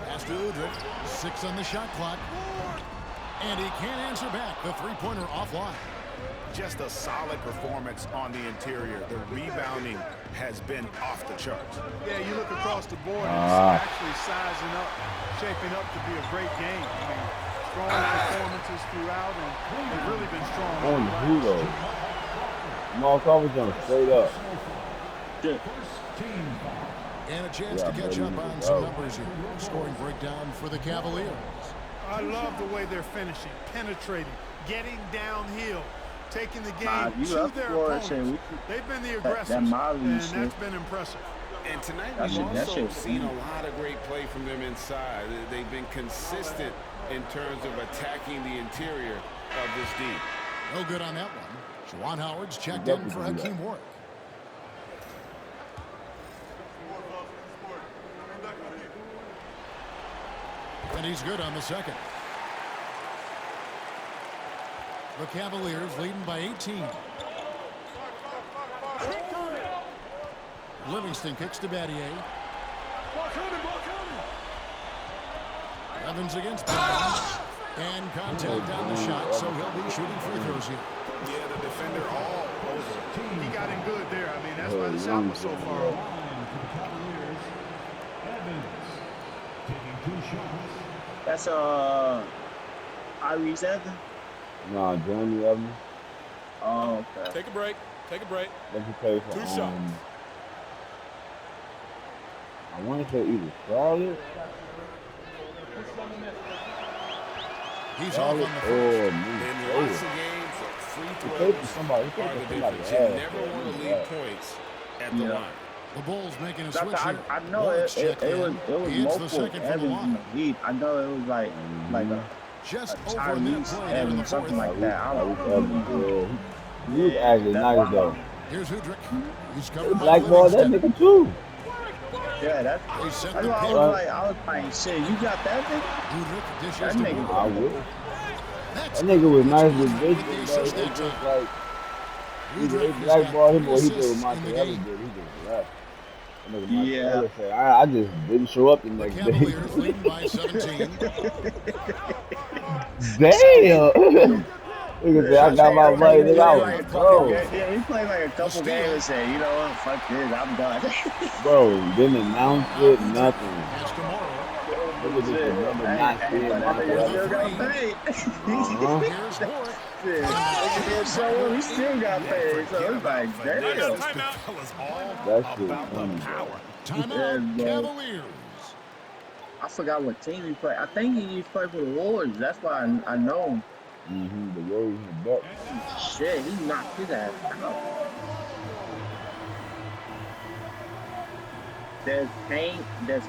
Speaker 1: Pass to Udrich. 6 on the shot clock. And he can't answer back. The three-pointer offline.
Speaker 3: Just a solid performance on the interior. The rebounding has been off the charts.
Speaker 2: Yeah, you look across the board, and it's actually sizing up, shaping up to be a great game. I mean, strong performances throughout, and they've really been strong.
Speaker 4: On the hero. Mark always jump straight up.
Speaker 1: And a chance to catch up on some numbers here. Scoring breakdown for the Cavaliers.
Speaker 2: I love the way they're finishing, penetrating, getting downhill, taking the game
Speaker 7: You
Speaker 2: to
Speaker 7: up
Speaker 2: their
Speaker 7: for it,
Speaker 2: opponents.
Speaker 7: shit.
Speaker 2: They've been the
Speaker 7: That
Speaker 2: aggressors,
Speaker 7: Miley
Speaker 2: and
Speaker 7: shit.
Speaker 2: that's been impressive.
Speaker 3: And tonight
Speaker 7: That
Speaker 3: we've
Speaker 7: shit- that
Speaker 3: also
Speaker 7: shit
Speaker 3: seen a
Speaker 7: clean.
Speaker 3: lot of great play from them inside. They've been consistent in terms of attacking the interior of this D.
Speaker 1: No good on that one. Juwan Howard's checked in for Hakeem Warwick. And he's good on the second. The Cavaliers leading by 18. Livingston kicks to Battier. Evans against Brown. And contact on the shot, so he'll be shooting free throws here.
Speaker 3: Yeah, the defender all over.
Speaker 2: He got in good there. I mean, that's why the shot was so far off.
Speaker 6: Cavaliers. Evans taking 2 shots.
Speaker 7: That's Iris Evans.
Speaker 4: Nah, Jeremy Evans.
Speaker 7: Oh, okay.
Speaker 2: Take a break. Take a break.
Speaker 4: Let me play for
Speaker 2: 2 shots.
Speaker 4: I want to say either Charlotte.
Speaker 1: He's off on the first.
Speaker 4: Oh,
Speaker 3: In lots of
Speaker 4: man.
Speaker 3: games, free
Speaker 4: He played
Speaker 3: throws
Speaker 4: for somebody. He
Speaker 3: are
Speaker 4: played
Speaker 3: the
Speaker 4: for somebody.
Speaker 3: difference. You never want to leave points at the
Speaker 7: Yeah.
Speaker 3: line.
Speaker 1: The Bulls making a
Speaker 7: Doctor,
Speaker 1: switch here.
Speaker 7: I know
Speaker 1: Warwick's
Speaker 7: it
Speaker 1: checked in.
Speaker 7: was
Speaker 1: He hits the
Speaker 7: multiple
Speaker 1: second from the
Speaker 7: Evans in
Speaker 1: line.
Speaker 7: the lead. I know it was like
Speaker 1: Just
Speaker 7: a
Speaker 1: over a minute
Speaker 7: Tyrese
Speaker 1: played in the
Speaker 7: Evans, something
Speaker 1: fourth.
Speaker 7: like that. I don't know.
Speaker 4: He was actually nice though.
Speaker 1: Here's Udrich. He's covered by
Speaker 4: Blackball that
Speaker 1: Livingston.
Speaker 4: nigga too.
Speaker 7: Yeah, that's
Speaker 1: They sent
Speaker 7: why
Speaker 1: the
Speaker 7: I
Speaker 1: pick.
Speaker 7: was like, shit, you got that nigga?
Speaker 1: Udrich dishes
Speaker 7: That
Speaker 1: to
Speaker 7: nigga-
Speaker 1: Wood.
Speaker 4: I would.
Speaker 1: Next,
Speaker 4: That nigga was nice with
Speaker 1: with
Speaker 4: this.
Speaker 1: the
Speaker 4: It's
Speaker 1: assist that
Speaker 4: just
Speaker 1: time.
Speaker 4: like
Speaker 1: Udrich
Speaker 4: they
Speaker 1: has
Speaker 4: blackball
Speaker 1: got
Speaker 4: him or he
Speaker 1: 3
Speaker 4: did what
Speaker 1: assists
Speaker 4: Monte
Speaker 1: in the
Speaker 4: Ellis
Speaker 1: game.
Speaker 4: did. He just left. That nigga Monte
Speaker 7: Yeah.
Speaker 4: Ellis said, I just didn't show up the
Speaker 1: The
Speaker 4: next day.
Speaker 1: Cavaliers leading by 17.
Speaker 4: Damn. Nigga said, I got my money, nigga. I
Speaker 7: Like a
Speaker 4: was
Speaker 7: couple
Speaker 4: broke.
Speaker 7: games- Yeah, he played like a couple
Speaker 1: steal.
Speaker 7: games and said, you know what, fuck this, I'm done.
Speaker 4: Bro, didn't announce it, nothing.
Speaker 1: Pass to Morrow.
Speaker 4: Look at this number 9
Speaker 7: Hey,
Speaker 4: kid,
Speaker 7: but that
Speaker 4: Monte
Speaker 7: nigga
Speaker 4: Ellis.
Speaker 7: still got paid.
Speaker 4: Uh-huh.
Speaker 1: Here's Warwick.
Speaker 7: Shit, nigga didn't show up, he still got paid. So it's like, damn.
Speaker 3: Fellas all
Speaker 4: That shit
Speaker 3: about
Speaker 4: funny,
Speaker 3: the power.
Speaker 1: Timeout,
Speaker 7: Yeah, bro.
Speaker 1: Cavaliers.
Speaker 7: I forgot what team he played. I think he used to play for the Warriors. That's why I know him.
Speaker 4: The Warriors and the Bucks.
Speaker 7: Shit, he knocked his ass out. There's Kane, I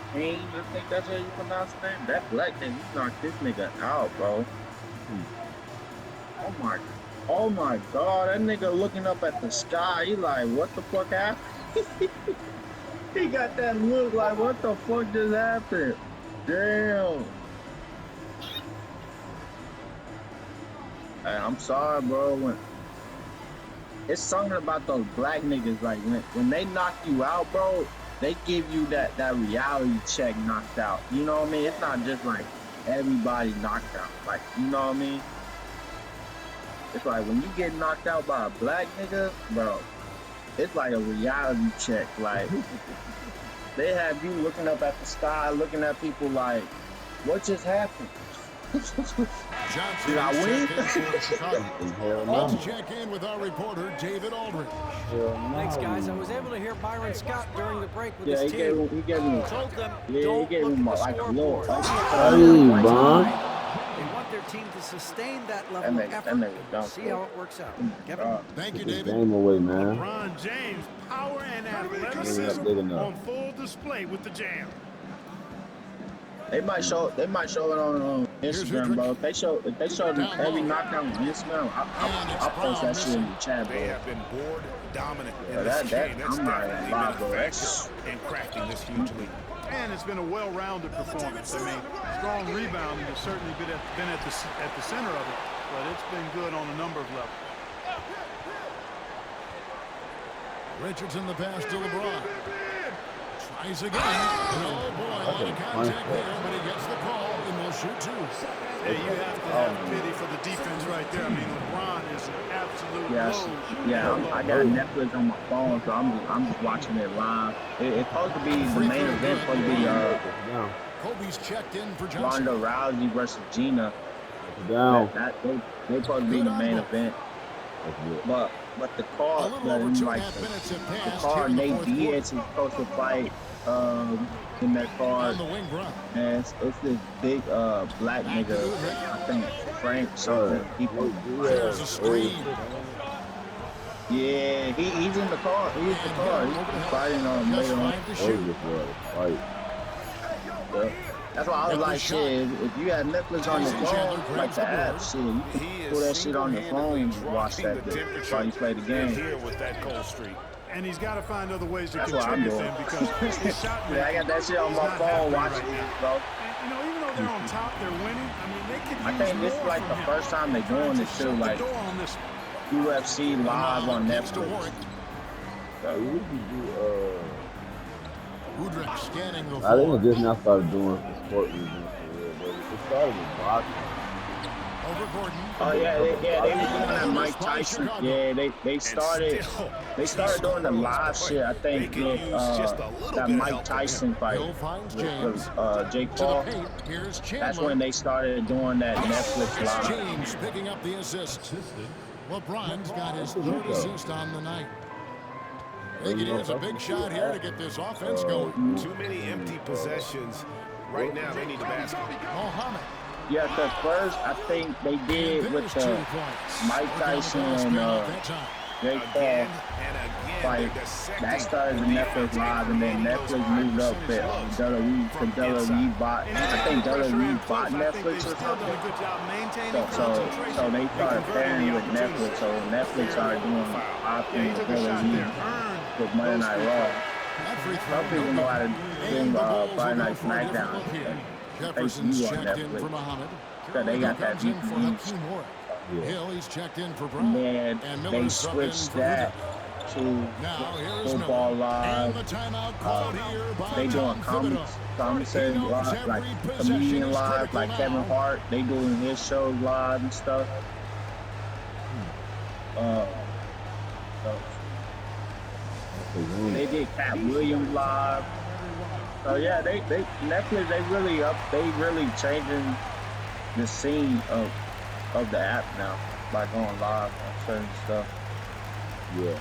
Speaker 7: think that's how you pronounce his name. That black thing, he knocked this nigga out, bro. Oh my god, that nigga looking up at the sky, he like, what the fuck happened? He got that look like, what the fuck just happened? Damn. Hey, I'm sorry, bro. It's something about those black niggas, like when they knock you out, bro, they give you that reality check knocked out. You know what I mean? It's not just like everybody knocked out. Like, you know what I mean? It's like when you get knocked out by a black nigga, bro, it's like a reality check. Like, they have you looking up at the sky, looking at people like, what just happened?
Speaker 1: Johnson
Speaker 7: Did I
Speaker 1: is
Speaker 7: win?
Speaker 1: checked in for Chicago.
Speaker 4: Hell no.
Speaker 1: Let's check in with our reporter, David Aldridge.
Speaker 4: Hell no.
Speaker 8: Thanks, guys. I was able to hear Byron Scott during the break with
Speaker 7: Yeah,
Speaker 8: his
Speaker 7: he
Speaker 8: team.
Speaker 7: gave him
Speaker 8: Told them,
Speaker 7: Yeah, he
Speaker 8: don't
Speaker 7: gave
Speaker 8: look
Speaker 7: him
Speaker 8: at the
Speaker 7: like a
Speaker 8: scoreboard.
Speaker 7: little.
Speaker 4: Hey, Bond.
Speaker 8: They want their team to sustain that level of
Speaker 7: That
Speaker 8: effort
Speaker 7: nigga
Speaker 8: and
Speaker 7: dumb,
Speaker 8: see
Speaker 7: bro.
Speaker 8: how it works out. Kevin?
Speaker 1: Thank you,
Speaker 4: Get the
Speaker 1: David.
Speaker 4: game away, man.
Speaker 2: LeBron James, power and
Speaker 4: Maybe not
Speaker 2: athleticism
Speaker 4: big enough.
Speaker 2: on full display with the jam.
Speaker 7: They might show it on
Speaker 1: Here's
Speaker 7: Instagram,
Speaker 1: Udrich.
Speaker 7: bro. If they show
Speaker 1: Down
Speaker 7: every
Speaker 1: low.
Speaker 7: knockout on Instagram,
Speaker 1: And it's
Speaker 7: I'll post
Speaker 1: Brown
Speaker 7: that shit in the
Speaker 1: missing.
Speaker 7: chat,
Speaker 3: They
Speaker 7: bro.
Speaker 3: have been board dominant
Speaker 7: Yeah,
Speaker 3: in this
Speaker 7: that
Speaker 3: game. That's
Speaker 7: I'm not
Speaker 3: definitely
Speaker 7: gonna lie,
Speaker 3: been
Speaker 7: bro.
Speaker 3: a
Speaker 7: That's
Speaker 3: factor in crafting this huge lead.
Speaker 2: And it's been a well-rounded performance. I mean, strong rebounding has certainly been at the center of it, but it's been good on a number of levels.
Speaker 1: Richardson the pass to LeBron. Tries again. Oh, boy, a lot of contact there, but he gets the call and will shoot two.
Speaker 2: Yeah, you have to have pity for the defense right there. I mean, LeBron is an absolute
Speaker 7: yes,
Speaker 2: load.
Speaker 7: yeah. I got Netflix on my phone, so I'm just watching it live. It's supposed to be the main event. Supposed to be
Speaker 4: Down.
Speaker 1: Kobe's checked in for Johnson.
Speaker 7: Ronda Rousey versus Gina.
Speaker 4: Down.
Speaker 7: They supposed to be the main event.
Speaker 4: That's good.
Speaker 7: But the
Speaker 1: A
Speaker 7: card,
Speaker 1: little over 2.5
Speaker 7: like
Speaker 1: minutes have
Speaker 7: the
Speaker 1: passed.
Speaker 7: card,
Speaker 1: here in
Speaker 7: Nate
Speaker 1: the fourth quarter.
Speaker 7: Diaz is supposed to fight in that
Speaker 1: On
Speaker 7: card.
Speaker 1: the wing, Brown.
Speaker 7: And it's this big black nigga, I think Frank something.
Speaker 1: There's a screen.
Speaker 7: Yeah, he's in the car. He's in the car. He's fighting on
Speaker 1: Just
Speaker 7: later on.
Speaker 1: 5 to
Speaker 4: Oh,
Speaker 1: shoot.
Speaker 4: this was fight.
Speaker 7: Yeah. That's why I was
Speaker 1: Got the
Speaker 7: like,
Speaker 1: shot.
Speaker 7: shit, if you had Netflix on your
Speaker 1: Tyson Chandler
Speaker 7: phone,
Speaker 1: grabs
Speaker 7: like the
Speaker 1: the
Speaker 7: app,
Speaker 1: board.
Speaker 7: shit, you
Speaker 3: He
Speaker 7: can
Speaker 3: is
Speaker 7: pull that shit on your phone and
Speaker 3: single-handedly
Speaker 7: watch that
Speaker 3: dropping the
Speaker 7: bitch
Speaker 3: temperature
Speaker 7: while you play the game.
Speaker 3: here with that cold streak.
Speaker 2: And he's got to find other ways to
Speaker 7: That's what I'm
Speaker 2: contribute
Speaker 7: doing.
Speaker 2: then because his shot
Speaker 7: Yeah, I got that shit on
Speaker 2: is
Speaker 7: my
Speaker 2: not
Speaker 7: phone
Speaker 2: happening
Speaker 7: watching
Speaker 2: right
Speaker 7: it,
Speaker 2: now.
Speaker 7: bro.
Speaker 2: And, even though they're on top, they're winning. I mean, they could use
Speaker 7: I think this is
Speaker 2: more
Speaker 7: like
Speaker 2: from
Speaker 7: the
Speaker 2: him.
Speaker 7: first time they're doing this too,
Speaker 2: Shut the
Speaker 7: like
Speaker 2: door on this.
Speaker 7: UFC live on
Speaker 1: Next to
Speaker 7: Netflix.
Speaker 1: Warwick.
Speaker 4: Yeah, we could do,
Speaker 1: Udrich scanning the
Speaker 4: I think
Speaker 1: floor.
Speaker 4: I just now started doing sport reviews for real, but it started with boxing.
Speaker 1: Over Gordon.
Speaker 7: Oh yeah, they were doing that Mike Tyson. Yeah, they started doing the live shit. I think with that Mike Tyson fight
Speaker 1: Hill finds
Speaker 7: with
Speaker 1: James.
Speaker 7: Jake
Speaker 1: To the
Speaker 7: Paul.
Speaker 1: paint. Here's
Speaker 7: That's
Speaker 1: Chandler.
Speaker 7: when they started doing that Netflix
Speaker 1: It's
Speaker 7: live.
Speaker 1: James picking up the assist. LeBron's got his third assist on the night. Think it is a big shot here to get this offense going.
Speaker 3: Too many empty possessions. Right now, they need the basket.
Speaker 1: Mohammed.
Speaker 7: Yeah, the first I think they did with
Speaker 1: There's 2
Speaker 7: the
Speaker 1: points.
Speaker 7: Mike
Speaker 1: Look on the
Speaker 7: Tyson
Speaker 1: glass
Speaker 7: and
Speaker 1: screen off that time.
Speaker 7: Jake Paul
Speaker 3: Again and again,
Speaker 7: fight.
Speaker 3: they're dissecting
Speaker 7: That started with
Speaker 3: the
Speaker 7: Netflix
Speaker 3: defense,
Speaker 7: live, and then
Speaker 3: those
Speaker 7: Netflix
Speaker 3: high
Speaker 7: moved up
Speaker 3: percentage
Speaker 7: to
Speaker 3: looks
Speaker 7: WWE.
Speaker 3: from
Speaker 7: WWE
Speaker 3: inside.
Speaker 7: bought.
Speaker 2: And
Speaker 7: I think
Speaker 2: pressure
Speaker 7: WWE
Speaker 2: in
Speaker 7: bought
Speaker 2: close, I think
Speaker 7: Netflix
Speaker 2: they've
Speaker 7: or
Speaker 2: still done
Speaker 7: something.
Speaker 2: a good job maintaining
Speaker 7: So
Speaker 2: concentration
Speaker 7: they
Speaker 2: and
Speaker 7: started
Speaker 2: converting
Speaker 7: pairing
Speaker 2: the
Speaker 7: with Netflix.
Speaker 2: opportunities.
Speaker 7: So Netflix started doing
Speaker 2: Yeah,
Speaker 7: options
Speaker 2: he
Speaker 7: with
Speaker 2: took a shot there.
Speaker 7: WWE
Speaker 2: Earned
Speaker 7: with Monday
Speaker 2: those
Speaker 7: Night
Speaker 2: free
Speaker 7: Raw.
Speaker 1: That free throw.
Speaker 7: Some people
Speaker 1: no
Speaker 7: know how to
Speaker 1: good.
Speaker 7: do
Speaker 1: And the Bulls will
Speaker 7: Friday
Speaker 1: go
Speaker 7: Night
Speaker 1: for a different
Speaker 7: SmackDown.
Speaker 1: look here.
Speaker 7: They
Speaker 1: Jefferson's
Speaker 7: see you on
Speaker 1: checked in
Speaker 7: Netflix.
Speaker 1: for Muhammad.
Speaker 7: So they got that
Speaker 1: Comes in for
Speaker 7: VPN.
Speaker 1: Hakeem Warwick.
Speaker 4: Yeah.
Speaker 1: Hill, he's checked in for
Speaker 7: And
Speaker 1: Brown.
Speaker 7: then
Speaker 1: And
Speaker 7: they
Speaker 1: Miller's subbed in
Speaker 7: switched
Speaker 1: for
Speaker 7: that
Speaker 1: Udrich.
Speaker 7: to
Speaker 1: Now here's
Speaker 7: Football
Speaker 1: Miller. And
Speaker 7: Live.
Speaker 1: the timeout called here by
Speaker 7: They doing
Speaker 1: Tom
Speaker 7: comedy
Speaker 1: Thibodeau.
Speaker 7: live, like comedian live, like Kevin Hart. They doing his shows live and stuff. So they did Cat Williams live. So yeah, they Netflix they really changing the scene of the app now by going live on certain stuff.
Speaker 4: Yeah.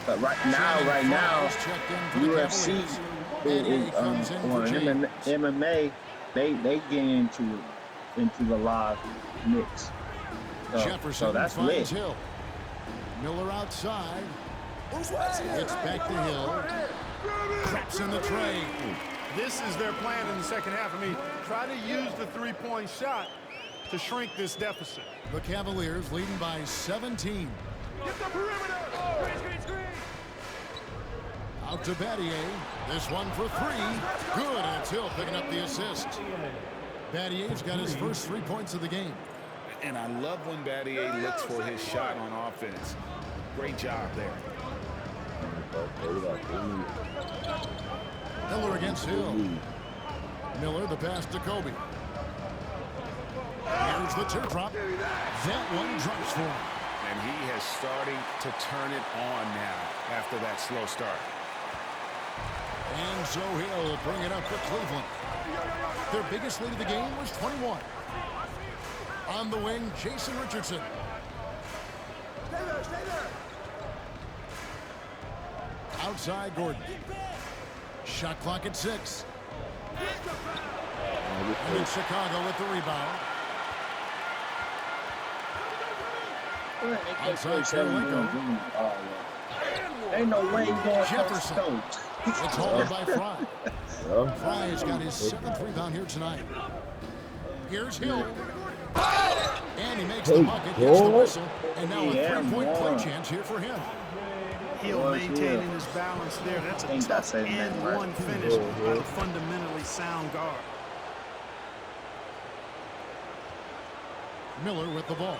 Speaker 7: But right now,
Speaker 1: Checked in for the
Speaker 7: UFC
Speaker 1: Cavaliers. And he
Speaker 7: is
Speaker 1: comes in for
Speaker 7: or
Speaker 1: James.
Speaker 7: MMA. They get into the live mix.
Speaker 1: Jefferson
Speaker 7: So that's
Speaker 1: finds
Speaker 7: lit.
Speaker 1: Hill. Miller outside. It's back to Hill. Drops in the tray.
Speaker 2: This is their plan in the second half. I mean, try to use the three-point shot to shrink this deficit.
Speaker 1: The Cavaliers leading by 17. Out to Battier. This one for 3. Good, and it's Hill picking up the assist. Battier's got his first 3 points of the game.
Speaker 3: And I love when Battier looks for his shot on offense. Great job there.
Speaker 1: Miller against Hill. Miller, the pass to Kobe. Here's the teardrop. That one drops for him.
Speaker 3: And he has starting to turn it on now after that slow start.
Speaker 1: And so Hill will bring it up for Cleveland. Their biggest lead of the game was 21. On the wing, Jason Richardson. Outside, Gordon. Shot clock at 6. And in Chicago with the rebound. Outside, Karolinko.
Speaker 7: Ain't no way he's going
Speaker 1: Jefferson.
Speaker 7: coast.
Speaker 1: It's holded by Fry.
Speaker 4: Yeah.
Speaker 1: Fry's got his 7th rebound here tonight. Here's Hill. And he makes the bucket, gets the whistle, and now a 3-point play chance here for him.
Speaker 2: Hill maintaining his balance there. That's a tough and one finish by a fundamentally sound guard.
Speaker 1: Miller with the ball.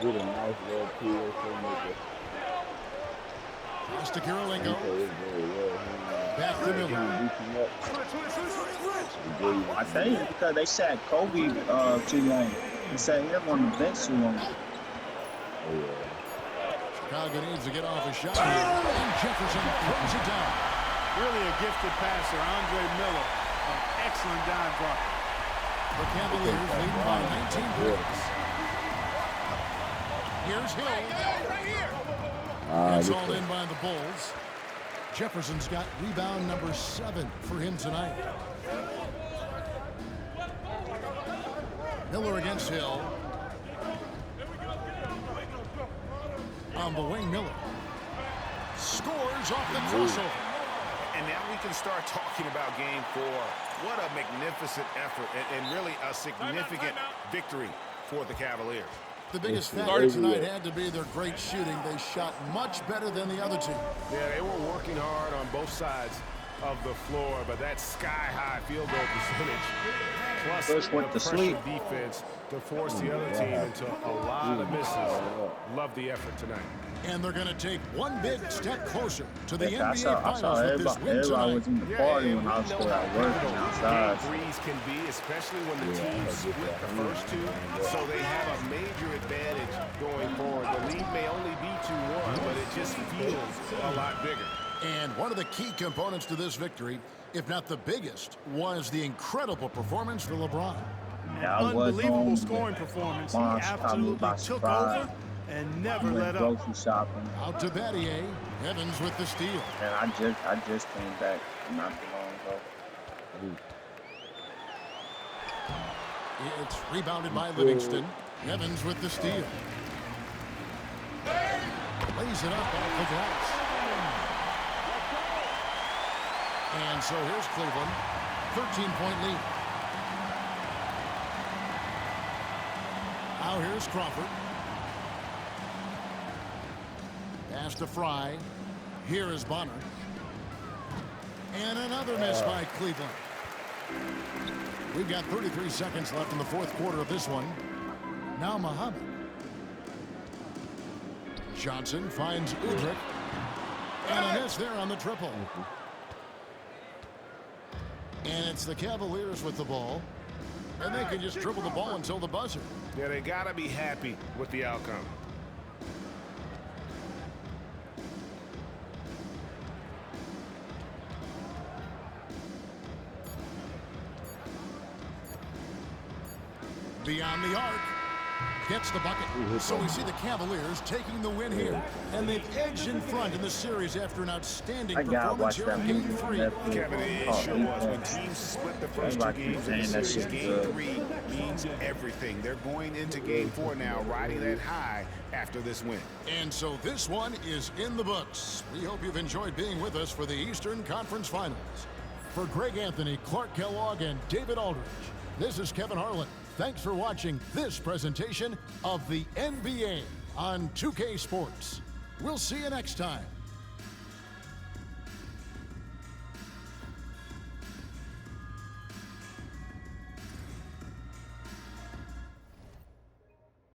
Speaker 4: With a nice little kill.
Speaker 1: Pass to Karolinko. Back to Miller.
Speaker 7: I think because they sat Kobe too long. They sat him on the bench too long.
Speaker 1: Chicago needs to get off a shot here. And Jefferson throws it down.
Speaker 2: Really a gifted passer, Andre Miller. An excellent dive drop.
Speaker 1: The Cavaliers lead by 19 points. Here's Hill. It's all in by the Bulls. Jefferson's got rebound number 7 for him tonight. Miller against Hill. On the wing, Miller scores off the crossover.
Speaker 3: And now we can start talking about game 4. What a magnificent effort and really a significant victory for the Cavaliers.
Speaker 1: The biggest factor tonight had to be their great shooting. They shot much better than the other two.
Speaker 3: Yeah, they were working hard on both sides of the floor, but that sky-high field goal percentage plus the pressure defense to force the other team into a lot of misses. Love the effort tonight.
Speaker 1: And they're going to take one big step closer to the NBA
Speaker 7: I saw
Speaker 1: Finals with this win
Speaker 7: everybody was
Speaker 1: tonight.
Speaker 7: in the party when I was still at work and outside.
Speaker 3: Threes can be, especially when the teams split the first two, so they have a major advantage going forward. The lead may only be 2-1, but it just feels a lot bigger.
Speaker 1: And one of the key components to this victory, if not the biggest, was the incredible performance for LeBron.
Speaker 7: Yeah,
Speaker 2: Unbelievable scoring performance. He absolutely took over and never let up.
Speaker 7: Grocery shopping.
Speaker 1: Out to Battier. Evans with the steal.
Speaker 7: And I just came back not too long ago.
Speaker 1: It's rebounded by Livingston. Evans with the steal. Lays it up off the glass. And so here's Cleveland. 13-point lead. Now here's Crawford. Pass to Fry. Here is Bonner. And another miss by Cleveland. We've got 33 seconds left in the 4th quarter of this one. Now Muhammad. Johnson finds Udrih. And a miss there on the triple. And it's the Cavaliers with the ball. And they can just dribble the ball until the buzzer.
Speaker 3: Yeah, they got to be happy with the outcome.
Speaker 1: Beyond the arc. Gets the bucket. So we see the Cavaliers taking the win here. And they've edged in front in the series after an outstanding performance here in Game 3.
Speaker 3: Kevin, it sure was. When teams split the first 2 games in the series, Game 3 means everything. They're going into Game 4 now, riding that high after this win.
Speaker 1: And so this one is in the books. We hope you've enjoyed being with us for the Eastern Conference Finals. For Greg Anthony, Clark Kellogg, and David Aldridge, this is Kevin Harlan. Thanks for watching this presentation of the NBA on 2K Sports. We'll see you next time.